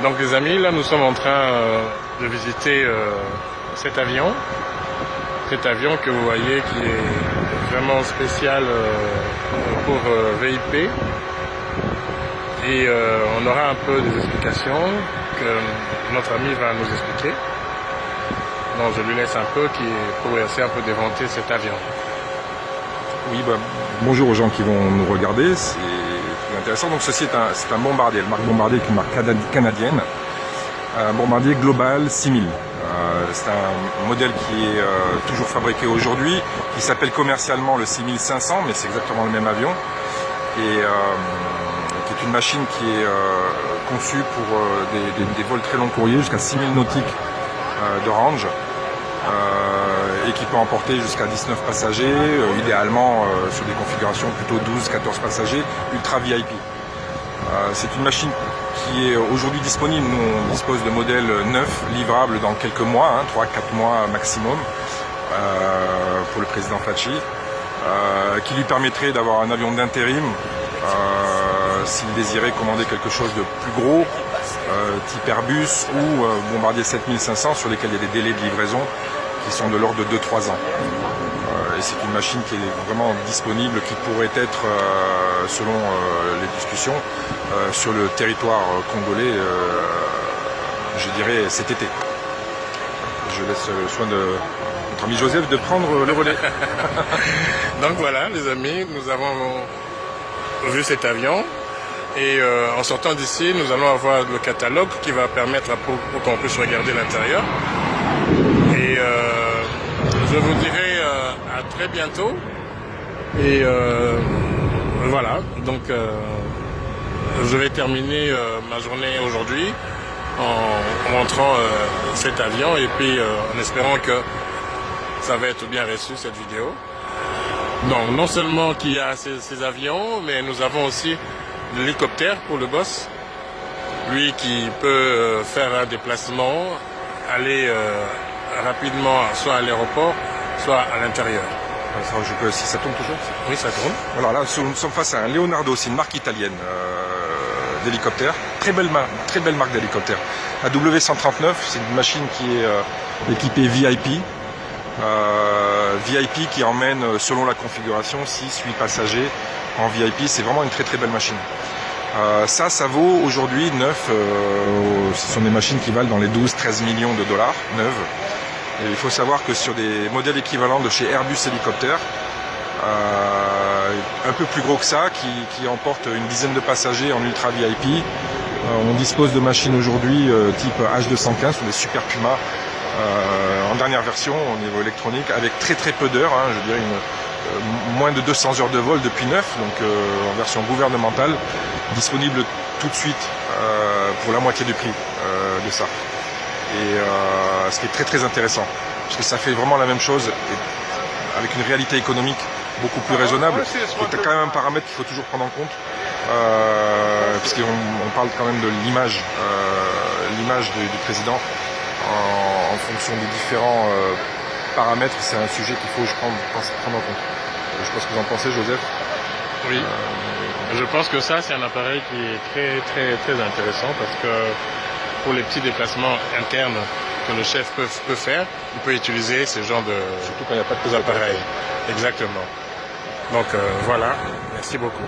Donc les amis, là nous sommes en train de visiter cet avion. Cet avion que vous voyez qui est vraiment spécial pour VIP. Et on aura un peu des explications que notre ami va nous expliquer. Donc je lui laisse un peu pour essayer un peu d'éventer cet avion. Oui, bonjour aux gens qui vont nous regarder, c'est très intéressant. Donc ceci c'est un bombardier, la marque Bombardier qui est une marque canadienne, un bombardier Global 6000. C'est un modèle qui est toujours fabriqué aujourd'hui, qui s'appelle commercialement le 6500, mais c'est exactement le même avion, et qui est une machine qui est conçue pour des vols très long courriers, jusqu'à 6000 nautiques de range. Et qui peut emporter jusqu'à 19 passagers, idéalement sur des configurations plutôt 12-14 passagers, ultra VIP. C'est une machine qui est aujourd'hui disponible. Nous on dispose de modèles neufs, livrables dans quelques mois, 3-4 mois maximum, pour le président Faci, qui lui permettrait d'avoir un avion d'intérim s'il désirait commander quelque chose de plus gros, type Airbus ou Bombardier 7500, sur lesquels il y a des délais de livraison qui sont de l'ordre de 2-3 ans. Et c'est une machine qui est vraiment disponible, qui pourrait être, selon les discussions, sur le territoire congolais, je dirais cet été. Je laisse le soin de notre ami Joseph de prendre le relais. Donc voilà les amis, nous avons vu cet avion. Et en sortant d'ici, nous allons avoir le catalogue qui va permettre pour qu'on puisse regarder l'intérieur. Et je vous dirai à très bientôt. Et voilà, donc je vais terminer ma journée aujourd'hui en montrant cet avion et puis en espérant que ça va être bien reçu cette vidéo. Donc non seulement qu'il y a ces avions, mais nous avons aussi l'hélicoptère pour le boss, lui qui peut faire un déplacement, aller rapidement soit à l'aéroport, soit à l'intérieur. Si ça tourne toujours. Oui, ça tourne. Voilà, là nous sommes face à un Leonardo, c'est une marque italienne d'hélicoptère, très belle marque d'hélicoptère. La W139, c'est une machine qui est équipée VIP. VIP qui emmène, selon la configuration, 6-8 passagers en VIP. C'est vraiment une très belle machine. Ça vaut aujourd'hui neuf, ce sont des machines qui valent dans les 12-13 millions de dollars neuves. Et il faut savoir que sur des modèles équivalents de chez Airbus Hélicoptère, un peu plus gros que ça, qui emportent une dizaine de passagers en ultra VIP, on dispose de machines aujourd'hui type H215, ou des Super Puma, en dernière version au niveau électronique, avec très peu d'heures, je dirais moins de 200 heures de vol depuis neuf, donc en version gouvernementale, disponible tout de suite pour la moitié du prix de ça. Et ce qui est très intéressant, parce que ça fait vraiment la même chose, avec une réalité économique beaucoup plus raisonnable. C'est quand même un paramètre qu'il faut toujours prendre en compte, puisqu'on parle quand même de l'image du président en fonction des différents paramètres. C'est un sujet qu'il faut, je pense, prendre en compte. Je sais pas ce que vous en pensez, Joseph. Oui, je pense que ça c'est un appareil qui est très intéressant, parce que pour les petits déplacements internes que le chef peut faire, il peut utiliser ce genre surtout quand il n'y a pas de appareils. Exactement. Donc voilà, merci beaucoup.